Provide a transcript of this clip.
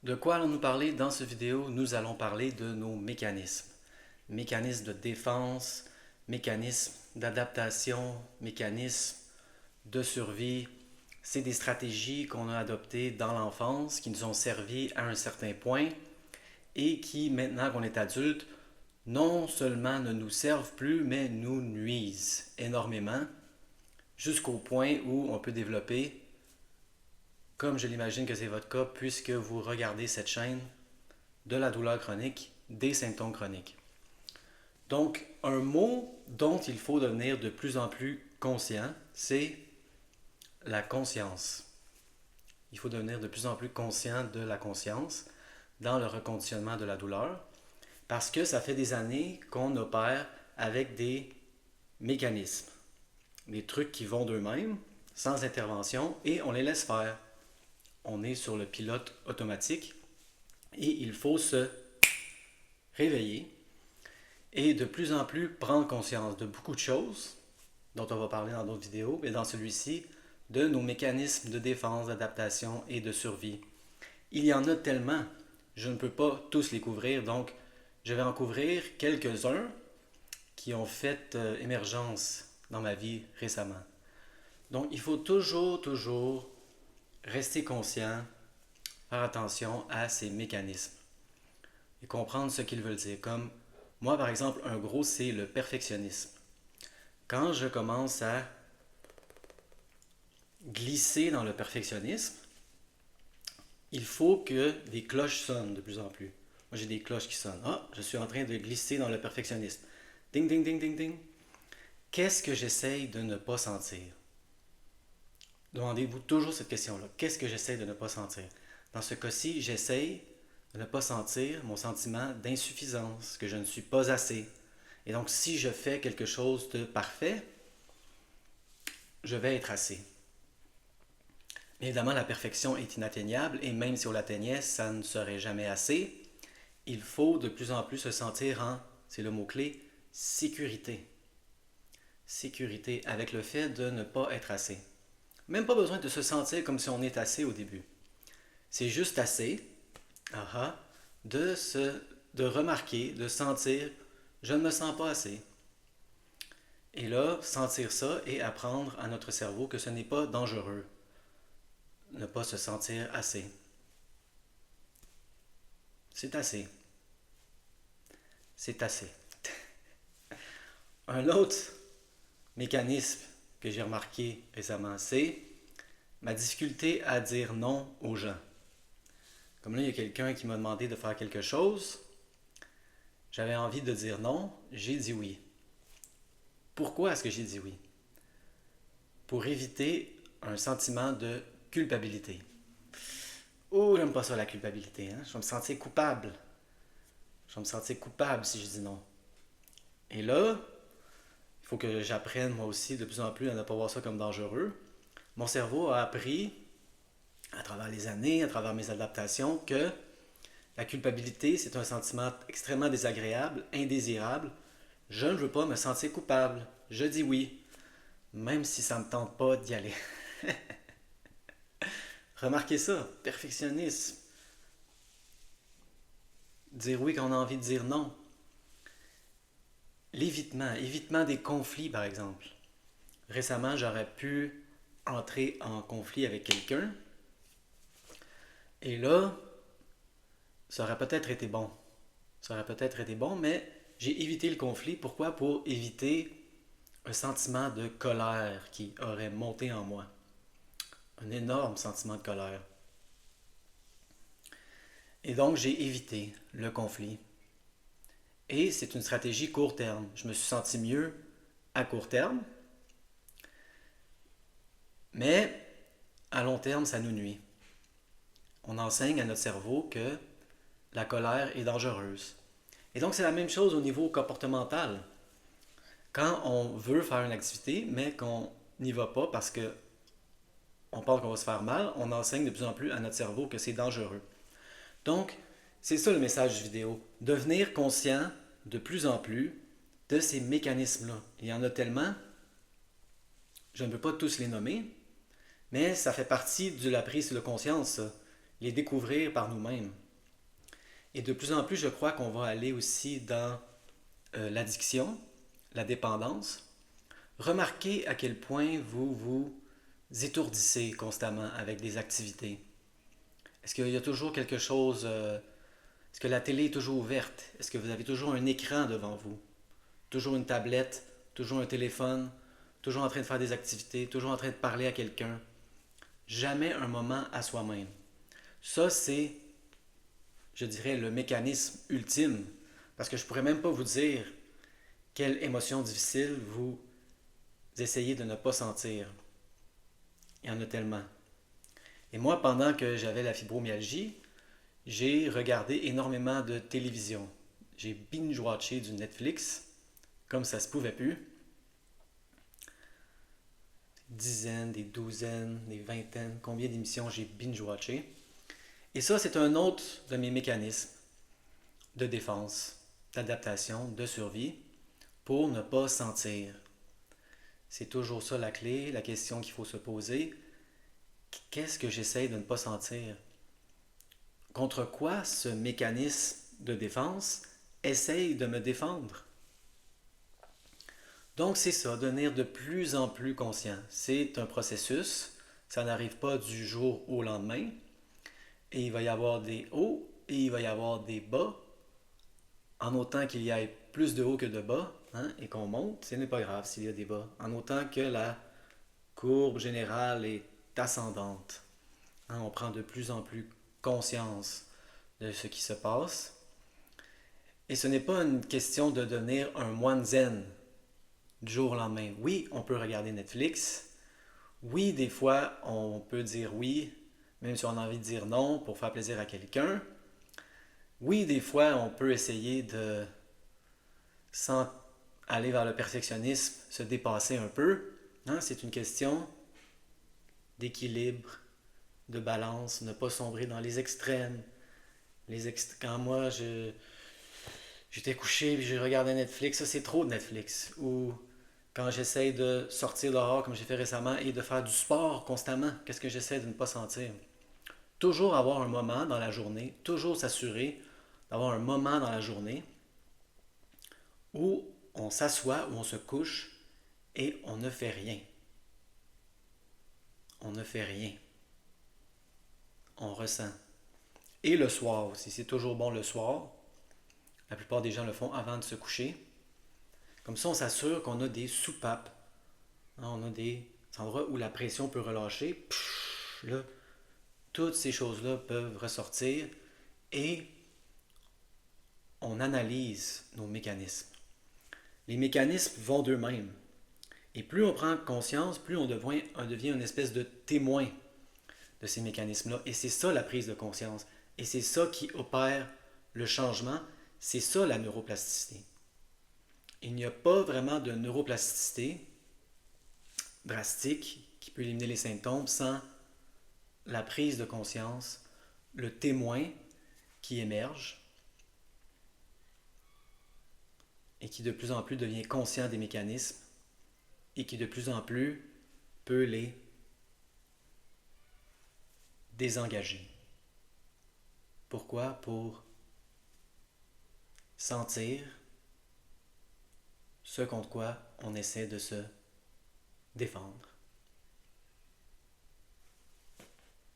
De quoi allons-nous parler dans cette vidéo? Nous allons parler de nos mécanismes. Mécanismes de défense, mécanismes d'adaptation, mécanismes de survie. C'est des stratégies qu'on a adoptées dans l'enfance, qui nous ont servi à un certain point et qui, maintenant qu'on est adulte, non seulement ne nous servent plus, mais nous nuisent énormément, jusqu'au point où on peut développer, comme je l'imagine que c'est votre cas, puisque vous regardez cette chaîne, de la douleur chronique, des symptômes chroniques. Donc, un mot dont il faut devenir de plus en plus conscient, c'est la conscience. Il faut devenir de plus en plus conscient de la conscience dans le reconditionnement de la douleur, parce que ça fait des années qu'on opère avec des mécanismes, des trucs qui vont d'eux-mêmes, sans intervention, et on les laisse faire. On est sur le pilote automatique, et il faut se réveiller et de plus en plus prendre conscience de beaucoup de choses dont on va parler dans d'autres vidéos, mais dans celui-ci, de nos mécanismes de défense, d'adaptation et de survie. Il y en a tellement, je ne peux pas tous les couvrir, donc je vais en couvrir quelques-uns qui ont fait émergence dans ma vie récemment. Donc il faut toujours rester conscient, faire attention à ces mécanismes et comprendre ce qu'ils veulent dire. Comme moi, par exemple, un gros, c'est le perfectionnisme. Quand je commence à glisser dans le perfectionnisme, il faut que des cloches sonnent de plus en plus. Moi, j'ai des cloches qui sonnent. Ah, je suis en train de glisser dans le perfectionnisme. Ding, ding, ding, ding, ding. Qu'est-ce que j'essaye de ne pas sentir? Demandez-vous toujours cette question-là. Qu'est-ce que j'essaye de ne pas sentir? Dans ce cas-ci, j'essaye de ne pas sentir mon sentiment d'insuffisance, que je ne suis pas assez. Et donc, si je fais quelque chose de parfait, je vais être assez. Évidemment, la perfection est inatteignable et même si on l'atteignait, ça ne serait jamais assez. Il faut de plus en plus se sentir en, c'est le mot-clé, sécurité. Sécurité avec le fait de ne pas être assez. Même pas besoin de se sentir comme si on est assez au début. C'est juste assez de, de remarquer, de sentir, je ne me sens pas assez. Et là, sentir ça et apprendre à notre cerveau que ce n'est pas dangereux. Ne pas se sentir assez. C'est assez. C'est assez. Un autre mécanisme que j'ai remarqué récemment, c'est ma difficulté à dire non aux gens. Comme là, il y a quelqu'un qui m'a demandé de faire quelque chose. J'avais envie de dire non, j'ai dit oui. Pourquoi est-ce que j'ai dit oui? Pour éviter un sentiment de culpabilité. Oh, j'aime pas ça la culpabilité. Hein? Je vais me sentir coupable. Je vais me sentir coupable si je dis non. Et là, il faut que j'apprenne moi aussi de plus en plus à ne pas voir ça comme dangereux. Mon cerveau a appris, à travers les années, à travers mes adaptations, que la culpabilité, c'est un sentiment extrêmement désagréable, indésirable. Je ne veux pas me sentir coupable. Je dis oui, même si ça ne me tente pas d'y aller. Remarquez ça, perfectionnisme. Dire oui quand on a envie de dire non. L'évitement, évitement des conflits par exemple. Récemment, j'aurais pu entrer en conflit avec quelqu'un et là, ça aurait peut-être été bon. Ça aurait peut-être été bon, mais j'ai évité le conflit. Pourquoi? Pour éviter un sentiment de colère qui aurait monté en moi. Un énorme sentiment de colère. Et donc, j'ai évité le conflit. Et c'est une stratégie court terme. Je me suis senti mieux à court terme, mais à long terme, ça nous nuit. On enseigne à notre cerveau que la colère est dangereuse. Et donc, c'est la même chose au niveau comportemental. Quand on veut faire une activité, mais qu'on n'y va pas parce que on pense qu'on va se faire mal, on enseigne de plus en plus à notre cerveau que c'est dangereux. Donc, c'est ça le message du vidéo. Devenir conscient de plus en plus de ces mécanismes-là. Il y en a tellement, je ne peux pas tous les nommer, mais ça fait partie de la prise de conscience. Ça. les découvrir par nous-mêmes. Et de plus en plus, je crois qu'on va aller aussi dans l'addiction, la dépendance. Remarquez à quel point vous vous étourdissez constamment avec des activités. Est-ce qu'il y a toujours quelque chose... est-ce que la télé est toujours ouverte? Est-ce que vous avez toujours un écran devant vous? Toujours une tablette? Toujours un téléphone? Toujours en train de faire des activités? Toujours en train de parler à quelqu'un? Jamais un moment à soi-même. Ça, c'est, je dirais, le mécanisme ultime. Parce que je ne pourrais même pas vous dire quelle émotion difficile vous essayez de ne pas sentir. Il y en a tellement. Et moi, pendant que j'avais la fibromyalgie, j'ai regardé énormément de télévision. J'ai binge-watché du Netflix, comme ça se pouvait plus. Des dizaines, des douzaines, des vingtaines, combien d'émissions j'ai binge-watché. Et ça, c'est un autre de mes mécanismes de défense, d'adaptation, de survie, pour ne pas sentir. C'est toujours ça la clé, la question qu'il faut se poser. Qu'est-ce que j'essaie de ne pas sentir? Contre quoi ce mécanisme de défense essaye de me défendre? Donc c'est ça, devenir de plus en plus conscient. C'est un processus, ça n'arrive pas du jour au lendemain. Et il va y avoir des hauts et il va y avoir des bas. En autant qu'il y ait plus de hauts que de bas, hein, et qu'on monte, ce n'est pas grave s'il y a des bas. En autant que la courbe générale est ascendante. Hein, on prend de plus en plus conscience de ce qui se passe. Et ce n'est pas une question de devenir un moine zen du jour au lendemain. Oui, on peut regarder Netflix. Oui, des fois, on peut dire oui, même si on a envie de dire non pour faire plaisir à quelqu'un. Oui, des fois, on peut essayer de, sans aller vers le perfectionnisme, se dépasser un peu. Hein? C'est une question d'équilibre, de balance, ne pas sombrer dans les extrêmes. Quand moi, j'étais couché et je regardais Netflix, ça c'est trop de Netflix. Ou quand j'essaie de sortir dehors, comme j'ai fait récemment, et de faire du sport constamment, qu'est-ce que j'essaie de ne pas sentir? Toujours avoir un moment dans la journée, toujours s'assurer d'avoir un moment dans la journée où on s'assoit, où on se couche et on ne fait rien. On ne fait rien. On ressent. Et le soir aussi, c'est toujours bon le soir. La plupart des gens le font avant de se coucher. Comme ça, on s'assure qu'on a des soupapes. Hein, on a des endroits où la pression peut relâcher. Là, toutes ces choses-là peuvent ressortir et on analyse nos mécanismes. Les mécanismes vont d'eux-mêmes. Et plus on prend conscience, plus on devient une espèce de témoin de ces mécanismes-là. Et c'est ça la prise de conscience. Et c'est ça qui opère le changement. C'est ça la neuroplasticité. Il n'y a pas vraiment de neuroplasticité drastique qui peut éliminer les symptômes sans la prise de conscience, le témoin qui émerge et qui de plus en plus devient conscient des mécanismes et qui de plus en plus peut les désengager. Pourquoi? Pour sentir ce contre quoi on essaie de se défendre.